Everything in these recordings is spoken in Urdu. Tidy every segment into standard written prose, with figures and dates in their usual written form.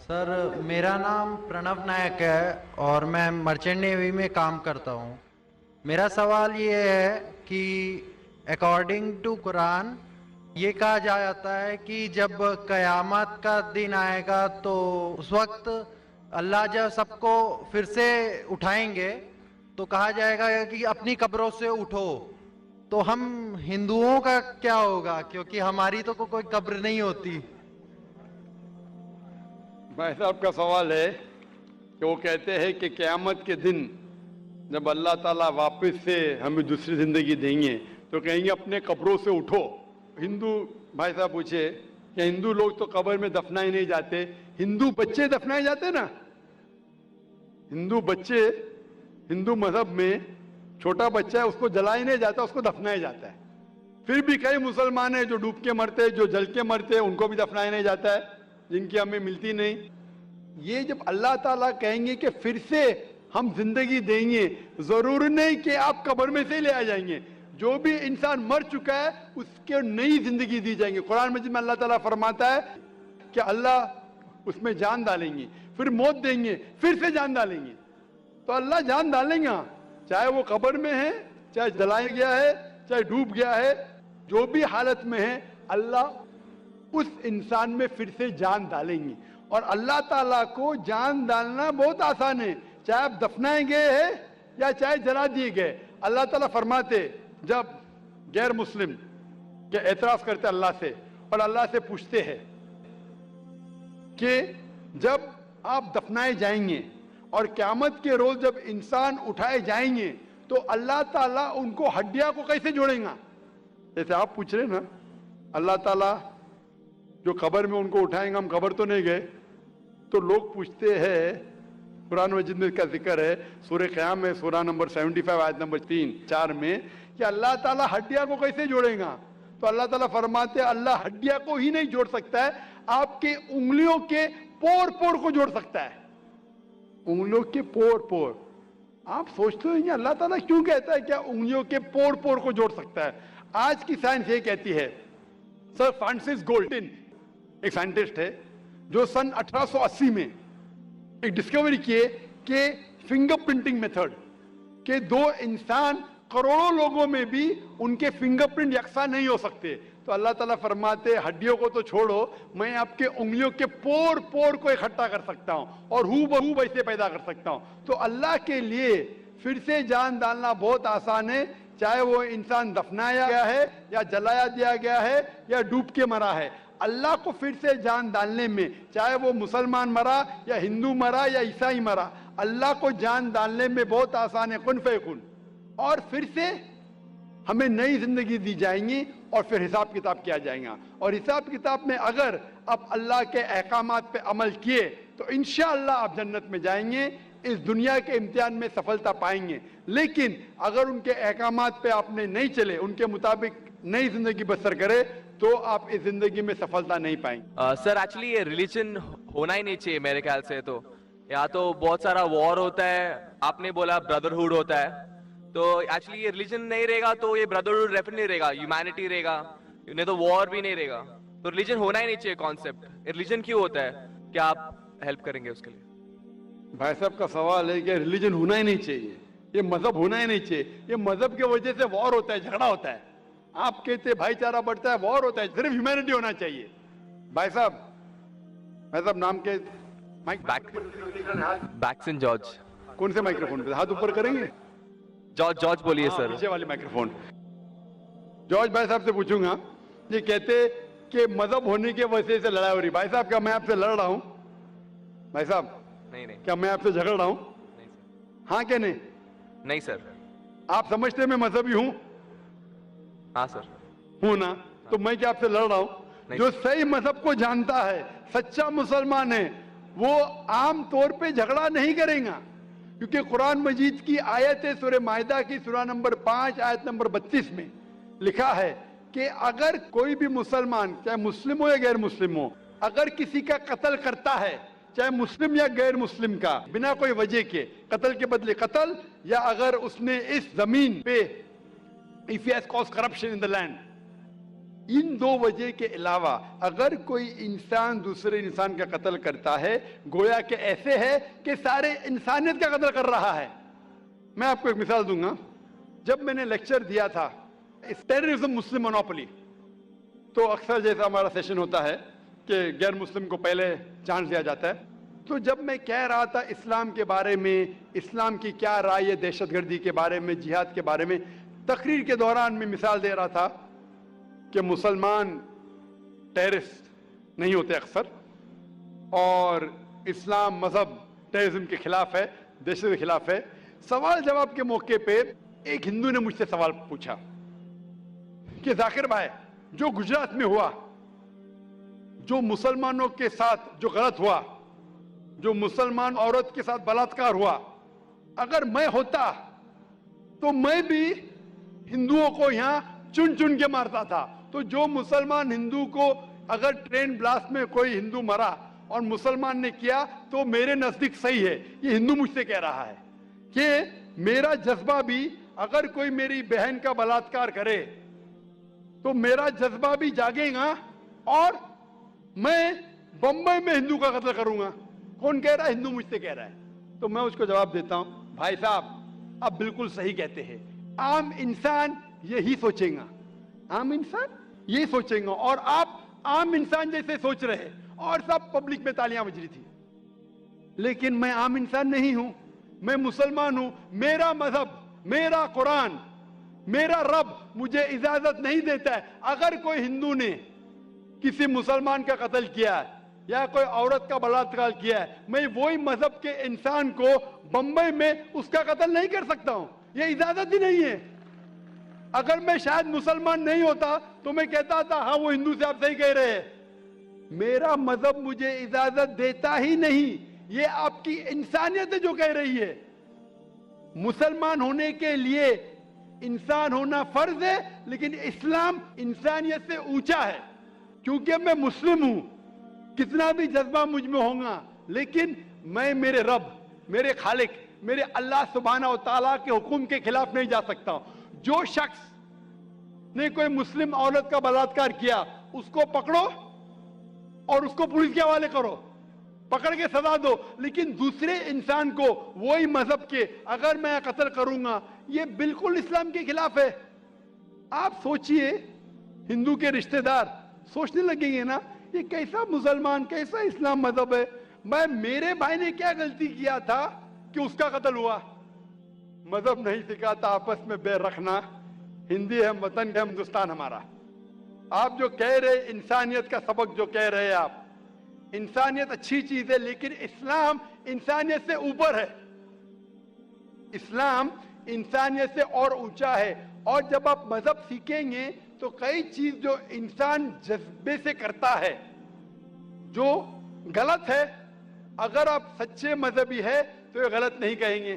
سر میرا نام پرنو نائک ہے اور میں مرچنٹ نیوی میں کام کرتا ہوں. میرا سوال یہ ہے کہ اکارڈنگ ٹو قرآن یہ کہا جاتا ہے کہ جب قیامت کا دن آئے گا تو اس وقت اللہ جب سب کو پھر سے اٹھائیں گے تو کہا جائے گا کہ اپنی قبروں سے اٹھو. تو ہم ہندوؤں کا کیا ہوگا کیونکہ ہماری تو کوئی قبر نہیں ہوتی. بھائی صاحب کا سوال ہے کہ وہ کہتے ہیں کہ قیامت کے دن جب اللہ تعالیٰ واپس سے ہمیں دوسری زندگی دیں گے تو کہیں گے اپنے قبروں سے اٹھو. ہندو بھائی صاحب پوچھے کہ ہندو لوگ تو قبر میں دفنائے نہیں جاتے، ہندو بچے دفنائے جاتے نا. ہندو بچے ہندو مذہب میں چھوٹا بچہ ہے اس کو جلایا نہیں جاتا، اس کو دفنایا جاتا ہے. پھر بھی کئی مسلمان ہیں جو ڈوب کے مرتے، جو جل کے مرتے، ان کو بھی دفنایا نہیں جاتا ہے جن کی ہمیں ملتی نہیں. یہ جب اللہ تعالیٰ کہیں گے کہ پھر سے ہم زندگی دیں گے، ضرور نہیں کہ آپ قبر میں سے لے آ جائیں گے. جو بھی انسان مر چکا ہے اس کو نئی زندگی دی جائیں گے. قرآن مجید میں اللہ تعالیٰ فرماتا ہے کہ اللہ اس میں جان ڈالیں گے، پھر موت دیں گے، پھر سے جان ڈالیں گے. تو اللہ جان ڈالیں گا، چاہے وہ قبر میں ہے، چاہے جلایا گیا ہے، چاہے ڈوب گیا ہے، جو بھی حالت میں ہے اللہ اس انسان میں پھر سے جان ڈالیں گے. اور اللہ تعالیٰ کو جان ڈالنا بہت آسان ہے، چاہے آپ دفنائے گئے ہیں یا چاہے جلا دیے گئے. اللہ تعالیٰ فرماتے جب غیر مسلم کے اعتراض کرتے اللہ سے اور اللہ سے پوچھتے ہیں کہ جب آپ دفنائے جائیں گے اور قیامت کے روز جب انسان اٹھائے جائیں گے تو اللہ تعالیٰ ان کو ہڈیاں کو کیسے جوڑیں گا. جیسے آپ پوچھ رہے نا اللہ تعالیٰ جو قبر میں ان کو اٹھائیں گا، ہم قبر تو نہیں گئے. تو لوگ پوچھتے ہیں، قرآن مجید میں کا ذکر ہے سورہ قیام میں سورہ نمبر 75 آیت نمبر 3-4 میں کہ اللہ تعالیٰ ہڈیاں کو کیسے جوڑیں گا. تو اللہ تعالیٰ فرماتے ہیں اللہ ہڈیاں کو ہی نہیں جوڑ سکتا ہے، آپ کے انگلیوں کے پور پور کو جوڑ سکتا ہے. انگلیوں کے پور پور. آپ سوچتے ہیں اللہ تعالیٰ کیوں کہتا ہے کیا انگلیوں کے پور پور کو جوڑ سکتا ہے. آج کی سائنس یہ کہتی ہے، سر فرانسس گولڈن ایک سائنٹسٹ ہے جو سن 1880 میں ایک ڈسکوری کیے کہ فنگر پرنٹنگ میتھڈ کہ دو انسان کروڑوں لوگوں میں بھی ان کے فنگر پرنٹ یکساں نہیں ہو سکتے. تو اللہ تعالیٰ فرماتے ہڈیوں کو تو چھوڑو، میں آپ کے انگلیوں کے پور پور کو اکٹھا کر سکتا ہوں اور ہو بہو ویسے پیدا کر سکتا ہوں. تو اللہ کے لیے پھر سے جان ڈالنا بہت آسان ہے، چاہے وہ انسان دفنایا گیا ہے یا جلایا دیا گیا ہے یا ڈوب کے مرا ہے. اللہ کو پھر سے جان ڈالنے میں، چاہے وہ مسلمان مرا یا ہندو مرا یا عیسائی مرا، اللہ کو جان ڈالنے میں بہت آسان ہے، کن فیکن. اور پھر سے ہمیں نئی زندگی دی جائیں گی اور پھر حساب کتاب کیا جائے گا. اور حساب کتاب میں اگر آپ اللہ کے احکامات پہ عمل کیے تو انشاءاللہ آپ جنت میں جائیں گے، اس دنیا کے امتحان میں سفلتا پائیں گے. لیکن اگر ان کے احکامات پہ آپ نے نہیں چلے، ان کے مطابق نئی زندگی بسر کرے تو آپ اس زندگی میں سفلتا نہیں پائیں گے. سر ایکچولی یہ ریلیجن ہونا ہی نہیں چاہیے میرے خیال سے. تو یا تو بہت سارا وار ہوتا ہے، آپ نے بولا بردرہوڈ ہوتا ہے، تو ایکچولی یہ ریلیجن نہیں رہے گا تو یہ بردرہوڈ ریفر نہیں رہے گا، ہیومینٹی رہے گا، نہیں تو وار بھی نہیں رہے گا. تو ریلیجن ہونا ہی نہیں چاہیے کانسیپٹ. ریلیجن کیوں ہوتا ہے؟ کیا آپ ہیلپ کریں گے اس کے لیے؟ بھائی صاحب کا سوال ہے کہ ریلیجن ہونا ہی نہیں چاہیے، یہ مذہب ہونا ہی نہیں چاہیے. یہ مذہب کی وجہ سے وار ہوتا ہے، جھگڑا ہوتا ہے. آپ کہتے ہیں بھائی چارہ بڑھتا ہے، وار ہوتا ہے. صرف ہیومینٹی ہونا چاہیے. بھائی صاحب نام کے بیکسن جارج. کون سے مائکرو فون پہ ہاتھ اوپر کریں گے؟ جارج بولیے سر. پیچھے والے مائکرو فون. جارج بھائی صاحب سے پوچھوں گا، یہ کہتے کہ مذہب ہونے کی وجہ سے لڑائی ہو رہی. بھائی صاحب کیا میں آپ سے لڑ رہا ہوں؟ بھائی صاحب نہیں نہیں کیا میں آپ سے جھگڑ رہا ہوں؟ نہیں سر. ہاں کہ نہیں؟ نہیں سر. آپ سمجھتے ہیں میں مذہبی ہوں؟ ہاں سر. ہوں نا؟ تو میں کیا آپ سے لڑ رہا ہوں؟ جو صحیح مذہب کو جانتا ہے، سچا مسلمان ہے، وہ عام طور پہ جھگڑا نہیں کرے گا. کیونکہ قرآن مجید کی آیت ہے سورہ مائدہ کی سورہ نمبر 5 آیت نمبر 32 میں لکھا ہے کہ اگر کوئی بھی مسلمان چاہے مسلم ہو یا غیر مسلم ہو، اگر کسی کا قتل کرتا ہے، چاہے مسلم یا غیر مسلم کا، بنا کوئی وجہ کے قتل کے بدلے قتل، یا اگر اس نے اس زمین پہ if he has caused corruption in the land ان دو وجہ کے علاوہ اگر کوئی انسان دوسرے انسان کا قتل کرتا ہے گویا کہ ایسے ہے کہ سارے انسانیت کا قتل کر رہا ہے. میں آپ کو ایک مثال دوں گا. جب میں نے لیکچر دیا تھا ٹیررزم مسلم مونوپولی، تو اکثر جیسا ہمارا سیشن ہوتا ہے کہ غیر مسلم کو پہلے چانس دیا جاتا ہے، تو جب میں کہہ رہا تھا اسلام کے بارے میں، اسلام کی کیا رائے ہے دہشت گردی کے بارے میں، جہاد کے بارے میں، تقریر کے دوران میں مثال دے رہا تھا کہ مسلمان ٹیررسٹ نہیں ہوتے اکثر، اور اسلام مذہب ٹیررزم کے خلاف ہے، دہشت کے خلاف ہے. سوال جواب کے موقع پہ ایک ہندو نے مجھ سے سوال پوچھا کہ ذاکر بھائی، جو گجرات میں ہوا، جو مسلمانوں کے ساتھ جو غلط ہوا، جو مسلمان عورت کے ساتھ بلاತ್کار ہوا، اگر میں ہوتا تو میں بھی ہندوؤں کو یہاں چن چن کے مارتا تھا. تو جو مسلمان ہندو کو اگر ٹرین بلاسٹ میں کوئی ہندو مرا اور مسلمان نے کیا تو میرے نزدیک صحیح ہے. یہ ہندو مجھ سے کہہ رہا ہے کہ میرا جذبہ بھی، اگر کوئی میری بہن کا بلاತ್کار کرے تو میرا جذبہ بھی جاگے گا اور میں بمبئی میں ہندو کا قتل کروں گا. کون کہہ رہا ہے؟ ہندو مجھ سے کہہ رہا ہے. تو میں اس کو جواب دیتا ہوں، بھائی صاحب آپ بالکل صحیح کہتے ہیں. عام انسان یہی سوچیں گا، عام انسان یہی سوچیں گا، اور آپ عام انسان جیسے سوچ رہے اور سب پبلک میں تالیاں بج رہی تھی. لیکن میں عام انسان نہیں ہوں، میں مسلمان ہوں. میرا مذہب، میرا قرآن، میرا رب مجھے اجازت نہیں دیتا ہے اگر کوئی ہندو نے کسی مسلمان کا قتل کیا ہے یا کوئی عورت کا بلاತ್کار کیا ہے، میں وہی مذہب کے انسان کو بمبئی میں اس کا قتل نہیں کر سکتا ہوں. یہ اجازت ہی نہیں ہے. اگر میں شاید مسلمان نہیں ہوتا تو میں کہتا تھا ہاں وہ ہندو سے آپ صحیح کہہ رہے ہیں. میرا مذہب مجھے اجازت دیتا ہی نہیں. یہ آپ کی انسانیت ہے جو کہہ رہی ہے. مسلمان ہونے کے لیے انسان ہونا فرض ہے، لیکن اسلام انسانیت سے اونچا ہے. کیونکہ میں مسلم ہوں، کتنا بھی جذبہ مجھ میں ہوگا، لیکن میں میرے رب، میرے خالق، میرے اللہ سبحانہ و تعالیٰ کے حکم کے خلاف نہیں جا سکتا ہوں. جو شخص نے کوئی مسلم عورت کا بلاತ್کار کیا اس کو پکڑو اور اس کو پولیس کے حوالے کرو، پکڑ کے سزا دو. لیکن دوسرے انسان کو وہی مذہب کے اگر میں قتل کروں گا، یہ بالکل اسلام کے خلاف ہے. آپ سوچئے، ہندو کے رشتہ دار سوچنے لگیں گے نا یہ کیسا مسلمان، کیسا اسلام مذہب ہے. میرے بھائی نے کیا غلطی کیا تھا کہ اس کا قتل ہوا؟ مذہب نہیں سکھاتا آپس میں بیر رکھنا. ہندی ہے وطن ہے ہندوستان ہمارا. آپ جو کہہ رہے انسانیت کا سبق جو کہہ رہے آپ، انسانیت اچھی چیز ہے، لیکن اسلام انسانیت سے اوپر ہے. اسلام انسانیت سے اور اونچا ہے. اور جب آپ مذہب سیکھیں گے تو کئی چیز جو انسان جذبے سے کرتا ہے جو غلط ہے، اگر آپ سچے مذہبی ہے تو یہ غلط نہیں کہیں گے،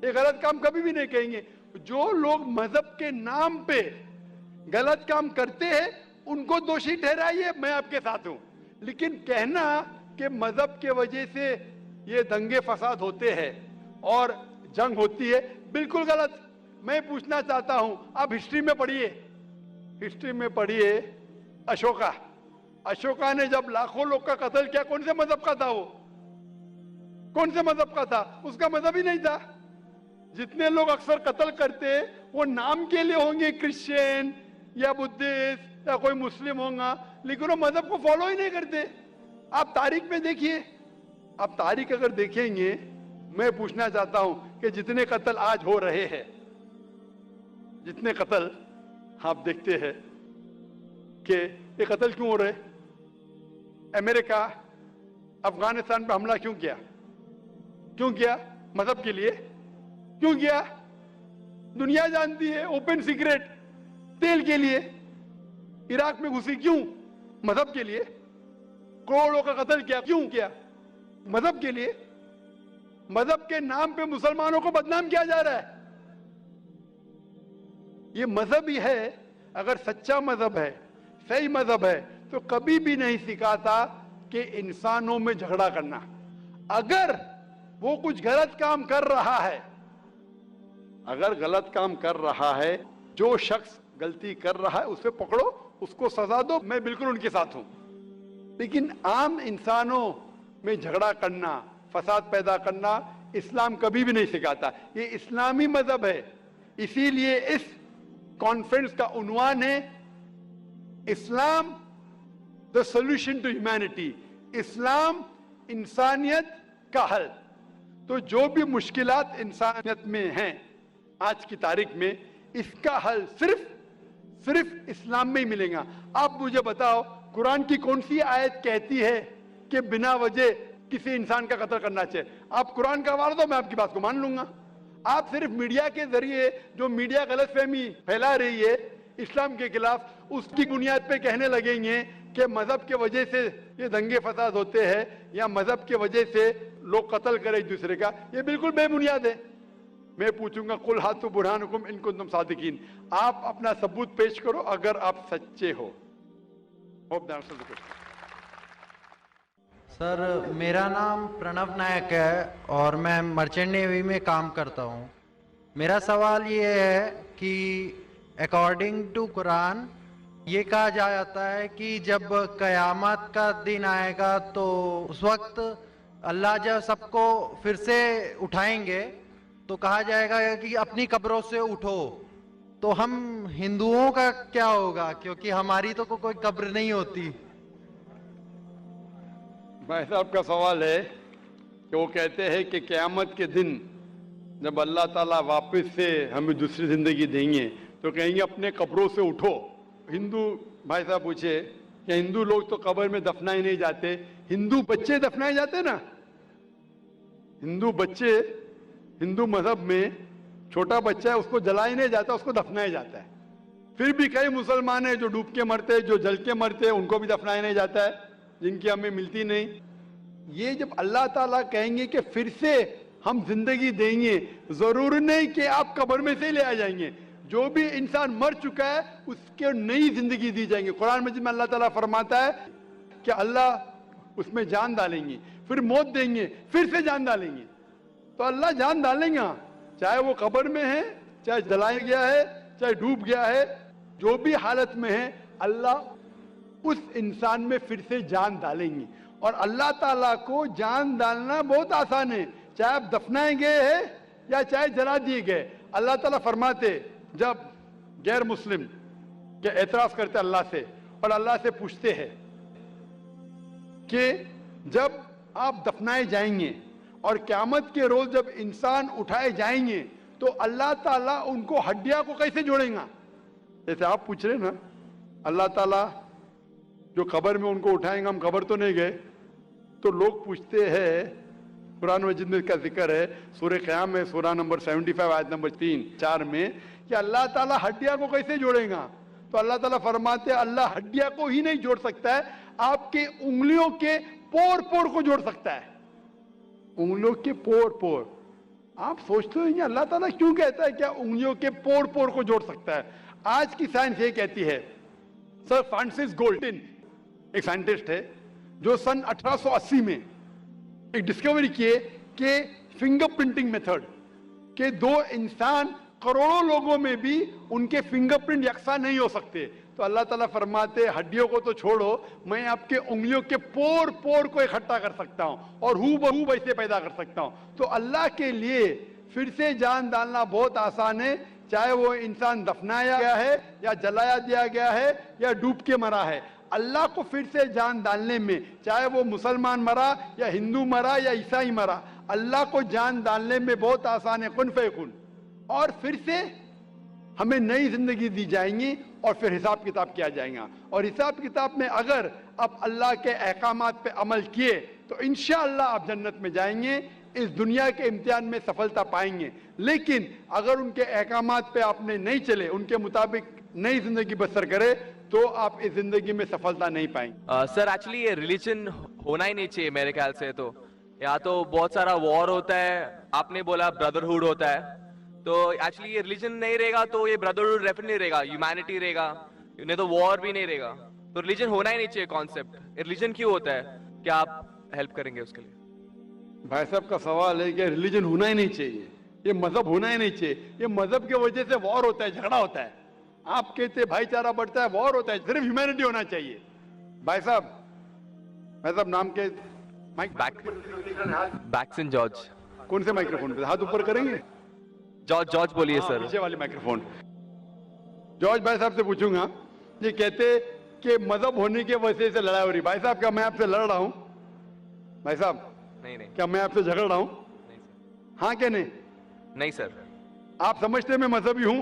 یہ غلط کام کبھی بھی نہیں کہیں گے. جو لوگ مذہب کے نام پہ غلط کام کرتے ہیں ان کو دوشی ٹھہرائیے، میں آپ کے ساتھ ہوں. لیکن کہنا کہ مذہب کے وجہ سے یہ دنگے فساد ہوتے ہیں اور جنگ ہوتی ہے، بالکل غلط. میں پوچھنا چاہتا ہوں، آپ ہسٹری میں پڑھیے، ہسٹری میں پڑھیے اشوکا نے جب لاکھوں لوگ کا قتل کیا، کون سے مذہب کا تھا؟ وہ کون سے مذہب کا تھا؟ اس کا مذہب ہی نہیں تھا. جتنے لوگ اکثر قتل کرتے وہ نام کے لیے ہوں گے، کرسچین یا بدھسٹ یا کوئی مسلم ہوں گا، لیکن وہ مذہب کو فالو ہی نہیں کرتے. آپ تاریخ میں دیکھیے، آپ تاریخ اگر دیکھیں گے، میں پوچھنا چاہتا ہوں کہ جتنے قتل آج ہو رہے ہیں، جتنے قتل آپ دیکھتے ہیں کہ یہ قتل کیوں ہو رہے؟ امریکہ افغانستان پہ حملہ کیوں کیا؟ کیوں کیا؟ مذہب کے لیے. کیوں کیا؟ دنیا جانتی ہے، اوپن سیکریٹ، تیل کے لیے. عراق میں گھسی کیوں؟ مذہب کے لیے. کروڑوں کا قتل کیا کیوں کیا؟ مذہب کے لیے. مذہب کے نام پہ مسلمانوں کو بدنام کیا جا رہا ہے. یہ مذہب ہی ہے. اگر سچا مذہب ہے، صحیح مذہب ہے، تو کبھی بھی نہیں سکھاتا کہ انسانوں میں جھگڑا کرنا. اگر وہ کچھ غلط کام کر رہا ہے، اگر غلط کام کر رہا ہے، جو شخص غلطی کر رہا ہے اسے پکڑو، اس کو سزا دو, میں بالکل ان کے ساتھ ہوں. لیکن عام انسانوں میں جھگڑا کرنا, فساد پیدا کرنا اسلام کبھی بھی نہیں سکھاتا. یہ اسلامی مذہب ہے. اسی لیے اس کانفرنس کا عنوان ہے اسلام the solution to humanity, اسلام انسانیت کا حل. تو جو بھی مشکلات انسانیت میں ہیں آج کی تاریخ میں, اس کا حل صرف اسلام میں ہی ملے گا. آپ مجھے بتاؤ قرآن کی کون سی آیت کہتی ہے کہ بنا وجہ کسی انسان کا قتل کرنا چاہیے؟ آپ قرآن کا حوالہ دو, میں آپ کی بات کو مان لوں گا. آپ صرف میڈیا کے ذریعے جو میڈیا غلط فہمی پھیلا رہی ہے اسلام کے خلاف, اس کی بنیاد پہ کہنے لگیں گے کہ مذہب کے وجہ سے یہ دنگے فساد ہوتے ہیں یا مذہب کے وجہ سے لوگ قتل کریں ایک دوسرے کا. یہ بالکل بے بنیاد ہے. میں پوچھوں گا قل ہاتھو برہانکم ان کنتم صادقین, آپ اپنا ثبوت پیش کرو اگر آپ سچے ہو. سر میرا نام پرنو نائک ہے اور میں مرچنٹ نیوی میں کام کرتا ہوں. میرا سوال یہ ہے کہ اکارڈنگ ٹو قرآن یہ کہا جاتا ہے کہ جب قیامت کا دن آئے گا تو اس وقت اللہ جب سب کو پھر سے اٹھائیں گے تو کہا جائے گا کہ اپنی قبروں سے اٹھو. تو ہم ہندوؤں کا کیا ہوگا, کیونکہ ہماری تو کوئی قبر نہیں ہوتی. بھائی صاحب کا سوال ہے کہ وہ کہتے ہیں کہ قیامت کے دن جب اللہ تعالیٰ واپس سے ہمیں دوسری زندگی دیں گے تو کہیں گے اپنے قبروں سے اٹھو. ہندو بھائی صاحب پوچھے کہ ہندو لوگ تو قبر میں دفنائے نہیں جاتے, ہندو بچے دفنائے جاتے نا. ہندو بچے ہندو مذہب میں چھوٹا بچہ ہے اس کو جلایا نہیں جاتا, اس کو دفنایا جاتا ہے. پھر بھی کئی مسلمان ہیں جو ڈوب کے مرتے, جو جل کے مرتے, ان کو بھی دفنایا نہیں جاتا ہے جن کی ہمیں ملتی نہیں. یہ جب اللہ تعالیٰ کہیں گے کہ پھر سے ہم زندگی دیں گے, ضرور نہیں کہ آپ قبر میں سے لے آ جائیں گے. جو بھی انسان مر چکا ہے اس کے نئی زندگی دی جائیں گے. قرآن مجید میں اللہ تعالیٰ فرماتا ہے کہ اللہ اس میں جان ڈالیں گے, پھر موت دیں گے, پھر سے جان ڈالیں گے. تو اللہ جان ڈالیں گا, چاہے وہ قبر میں ہے, چاہے جلایا گیا ہے, چاہے ڈوب گیا ہے, جو بھی حالت میں ہے اللہ اس انسان میں پھر سے جان ڈالیں گے. اور اللہ تعالیٰ کو جان ڈالنا بہت آسان ہے, چاہے آپ دفنائے گئے ہیں یا چاہے جلا دیے گئے. اللہ تعالیٰ فرماتے جب غیر مسلم کے اعتراض کرتے اللہ سے اور اللہ سے پوچھتے ہیں کہ جب آپ دفنائے جائیں گے اور قیامت کے روز جب انسان اٹھائے جائیں گے تو اللہ تعالیٰ ان کو ہڈیاں کو کیسے جوڑیں گا؟ جیسے آپ پوچھ رہے نا, اللہ تعالیٰ جو قبر میں ان کو اٹھائیں گا, ہم قبر تو نہیں گئے. تو لوگ پوچھتے ہیں, قرآن مجید میں کا ذکر ہے سورہ قیام میں سورہ نمبر 75 آیت نمبر 3-4 میں کہ اللہ تعالیٰ ہڈیاں کو کیسے جوڑیں گا؟ تو اللہ تعالیٰ فرماتے ہیں اللہ ہڈیاں کو ہی نہیں جوڑ سکتا ہے, آپ کے انگلیوں کے پور کو جوڑ سکتا ہے. انگلیوں کے پور. آپ سوچتے ہیں اللہ تعالیٰ کیوں کہتا ہے کیا انگلیوں کے پور کو جوڑ سکتا ہے؟ آج کی سائنس یہ کہتی ہے. سر فرانسس گولڈن ایک سائنٹسٹ ہے جو سن 1880 میں ایک ڈسکوری کیے کہ فنگر پرنٹنگ میتھڈ کہ دو انسان کروڑوں لوگوں میں بھی ان کے فنگر پرنٹ یکساں نہیں ہو سکتے. تو اللہ تعالیٰ فرماتے ہڈیوں کو تو چھوڑو, میں آپ کے انگلیوں کے پور کو اکٹھا کر سکتا ہوں اور ہو بہو ویسے پیدا کر سکتا ہوں. تو اللہ کے لیے پھر سے جان ڈالنا بہت آسان ہے, چاہے وہ انسان دفنایا گیا ہے یا جلایا دیا گیا ہے یا ڈوب کے مرا ہے. اللہ کو پھر سے جان ڈالنے میں, چاہے وہ مسلمان مرا یا ہندو مرا یا عیسائی مرا, اللہ کو جان ڈالنے میں بہت آسان ہے, کن فیکن. اور پھر سے ہمیں نئی زندگی دی جائیں گی اور پھر حساب کتاب کیا جائے گا. اور حساب کتاب میں اگر آپ اللہ کے احکامات پہ عمل کیے تو انشاءاللہ آپ جنت میں جائیں گے, اس دنیا کے امتحان میں سفلتا پائیں گے. لیکن اگر ان کے احکامات پہ آپ نے نہیں چلے, ان کے مطابق نئی زندگی بسر کرے, تو آپ اس زندگی میں سفلتا نہیں پائیں گے. سر ایکچولی یہ ریلیجن ہونا ہی نہیں چاہیے میرے خیال سے. تو یہاں تو بہت سارا وار ہوتا ہے, آپ نے بولا بردرہوڈ ہوتا ہے, تو ایکچولی یہ ریلیجن نہیں رہے گا تو یہ بردرہوڈ ریفر نہیں رہے گا, ہیومینٹی رہے گا, نہیں تو وار بھی نہیں رہے گا. تو ریلیجن ہونا ہی نہیں چاہیے کانسیپٹ. ریلیجن کیوں ہوتا ہے, کیا آپ ہیلپ کریں گے اس کے لیے؟ بھائی صاحب کا سوال ہے کہ ریلیجن ہونا ہی نہیں چاہیے, یہ مذہب ہونا ہی نہیں چاہیے. یہ مذہب کی وجہ سے وار ہوتا ہے, جھگڑا ہوتا ہے. آپ کہتے ہیں بھائی چارہ بڑھتا ہے, وار ہوتا ہے, صرف ہیومینٹی ہونا چاہیے. بھائی صاحب نام کے بیکسن جارج. کون سے مائکرو فون پہ ہاتھ اوپر کریں گے؟ جارج بولیے سر. پیچھے والے مائکرو فون. جارج بھائی صاحب سے پوچھوں گا, یہ کہتے کہ مذہب ہونے کی وجہ سے لڑائی ہو رہی. بھائی صاحب کیا میں آپ سے لڑ رہا ہوں؟ بھائی صاحب نہیں نہیں کیا میں آپ سے جھگڑ رہا ہوں؟ نہیں سر. ہاں کہ نہیں؟ نہیں سر. آپ سمجھتے ہیں میں مذہبی ہوں؟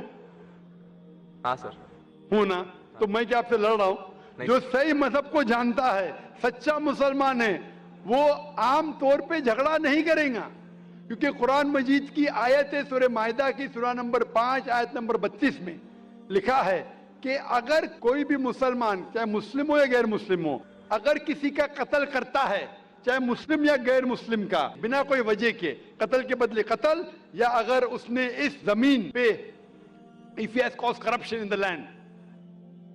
ہاں سر. ہوں نا؟ تو میں کیا آپ سے لڑ رہا ہوں؟ جو صحیح مذہب کو جانتا ہے, سچا مسلمان ہے, وہ عام طور پہ جھگڑا نہیں کرے گا, کیونکہ قرآن مجید کی آیت ہے سورہ مائدہ کی سورہ نمبر 5 آیت نمبر 32 میں لکھا ہے کہ اگر کوئی بھی مسلمان, چاہے مسلم ہو یا غیر مسلم ہو, اگر کسی کا قتل کرتا ہے, چاہے مسلم یا غیر مسلم کا, بنا کوئی وجہ کے, قتل کے بدلے قتل, یا اگر اس نے اس زمین پہ if he has caused corruption in the land,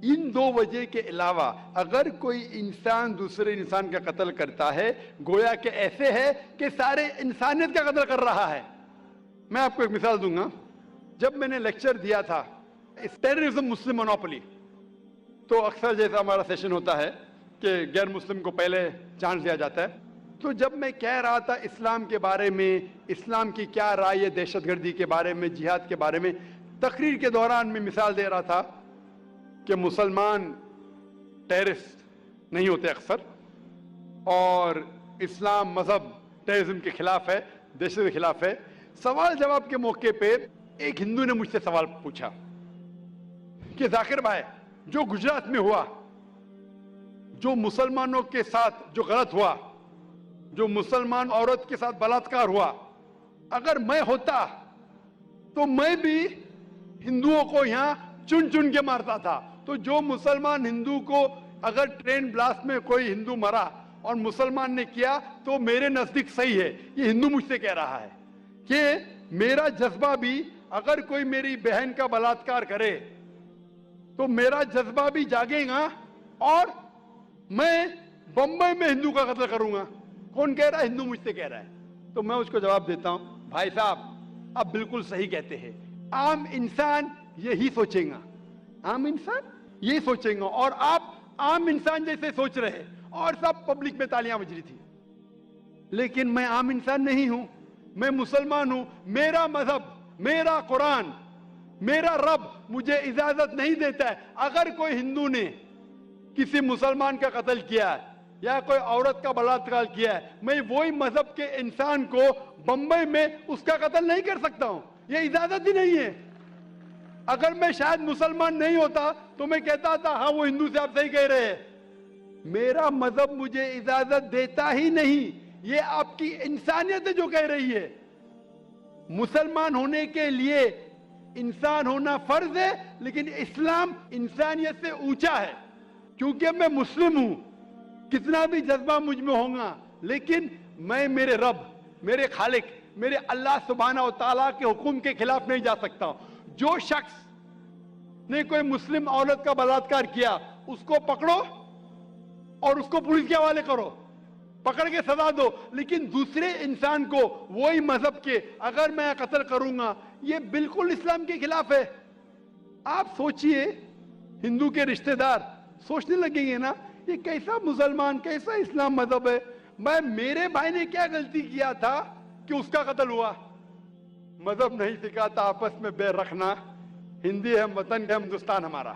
ان دو وجہ کے علاوہ اگر کوئی انسان دوسرے انسان کا قتل کرتا ہے, گویا کہ ایسے ہے کہ سارے انسانیت کا قتل کر رہا ہے. میں آپ کو ایک مثال دوں گا. جب میں نے لیکچر دیا تھا ٹیررزم مسلم مونوپولی, تو اکثر جیسا ہمارا سیشن ہوتا ہے کہ غیر مسلم کو پہلے چانس دیا جاتا ہے, تو جب میں کہہ رہا تھا اسلام کے بارے میں, اسلام کی کیا رائے ہے دہشت گردی کے بارے میں, جہاد کے بارے میں, تقریر کے دوران میں مثال دے رہا تھا کہ مسلمان ٹیررسٹ نہیں ہوتے اکثر, اور اسلام مذہب ٹیررزم کے خلاف ہے, دہشت کے خلاف ہے. سوال جواب کے موقع پہ ایک ہندو نے مجھ سے سوال پوچھا کہ ذاکر بھائی, جو گجرات میں ہوا, جو مسلمانوں کے ساتھ جو غلط ہوا, جو مسلمان عورت کے ساتھ بلاತ್کار ہوا, اگر میں ہوتا تو میں بھی ہندوؤں کو یہاں چن چن کے مارتا تھا. تو جو مسلمان ہندو کو, اگر ٹرین بلاسٹ میں کوئی ہندو مرا اور مسلمان نے کیا تو میرے نزدیک صحیح ہے. یہ ہندو مجھ سے کہہ رہا ہے کہ میرا جذبہ بھی, اگر کوئی میری بہن کا بلاತ್کار کرے تو میرا جذبہ بھی جاگے گا اور میں بمبئی میں ہندو کا قتل کروں گا. کون کہہ رہا ہے؟ ہندو مجھ سے کہہ رہا ہے. تو میں اس کو جواب دیتا ہوں, بھائی صاحب آپ بالکل صحیح کہتے ہیں. عام انسان یہی سوچیں گا, عام انسان یہی سوچیں گا, اور آپ عام انسان جیسے سوچ رہے, اور سب پبلک میں تالیاں بج رہی تھی. لیکن میں عام انسان نہیں ہوں, میں مسلمان ہوں. میرا مذہب, میرا قرآن, میرا رب مجھے اجازت نہیں دیتا ہے اگر کوئی ہندو نے کسی مسلمان کا قتل کیا ہے یا کوئی عورت کا بلاತ್کار کیا ہے, میں وہی مذہب کے انسان کو بمبئی میں اس کا قتل نہیں کر سکتا ہوں. یہ اجازت ہی نہیں ہے. اگر میں شاید مسلمان نہیں ہوتا تو میں کہتا تھا ہاں وہ ہندو سے آپ صحیح کہہ رہے ہیں. میرا مذہب مجھے اجازت دیتا ہی نہیں. یہ آپ کی انسانیت ہے جو کہہ رہی ہے. مسلمان ہونے کے لیے انسان ہونا فرض ہے, لیکن اسلام انسانیت سے اونچا ہے. کیونکہ میں مسلم ہوں, کتنا بھی جذبہ مجھ میں ہوگا, لیکن میں میرے رب, میرے خالق, میرے اللہ سبحانہ و تعالیٰ کے حکم کے خلاف نہیں جا سکتا ہوں. جو شخص نے کوئی مسلم عورت کا بلاತ್کار کیا اس کو پکڑو اور اس کو پولیس کے حوالے کرو, پکڑ کے سزا دو, لیکن دوسرے انسان کو وہی مذہب کے اگر میں قتل کروں گا, یہ بالکل اسلام کے خلاف ہے. آپ سوچئے, ہندو کے رشتہ دار سوچنے لگیں گے نا, یہ کیسا مسلمان, کیسا اسلام مذہب ہے. میرے بھائی نے کیا غلطی کیا تھا کہ اس کا قتل ہوا؟ مذہب نہیں سکھاتا آپس میں بیر رکھنا. ہندی ہے وطن ہے, ہندوستان ہمارا.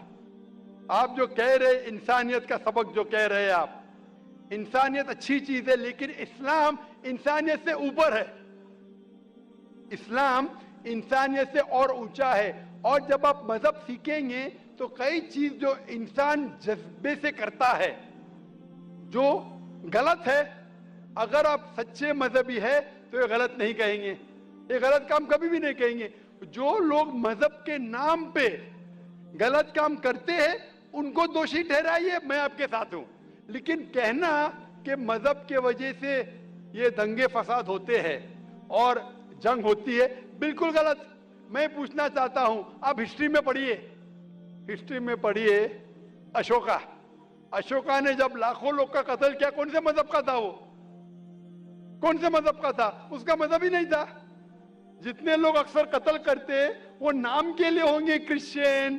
آپ جو کہہ رہے انسانیت کا سبق جو کہہ رہے آپ, انسانیت اچھی چیز ہے, لیکن اسلام انسانیت سے اوپر ہے. اسلام انسانیت سے اور اونچا ہے. اور جب آپ مذہب سیکھیں گے تو کئی چیز جو انسان جذبے سے کرتا ہے جو غلط ہے, اگر آپ سچے مذہبی ہے تو یہ غلط نہیں کہیں گے, یہ غلط کام کبھی بھی نہیں کہیں گے. جو لوگ مذہب کے نام پہ غلط کام کرتے ہیں ان کو دوشی ٹھہرائیے, میں آپ کے ساتھ ہوں. لیکن کہنا کہ مذہب کے وجہ سے یہ دنگے فساد ہوتے ہیں اور جنگ ہوتی ہے, بالکل غلط. میں پوچھنا چاہتا ہوں, آپ ہسٹری میں پڑھیے, ہسٹری میں پڑھیے اشوکا. اشوکا نے جب لاکھوں لوگ کا قتل کیا, کون سے مذہب کا تھا وہ؟ کون سے مذہب کا تھا؟ اس کا مذہب ہی نہیں تھا. جتنے لوگ اکثر قتل کرتے وہ نام کے لیے ہوں گے, کرسچین,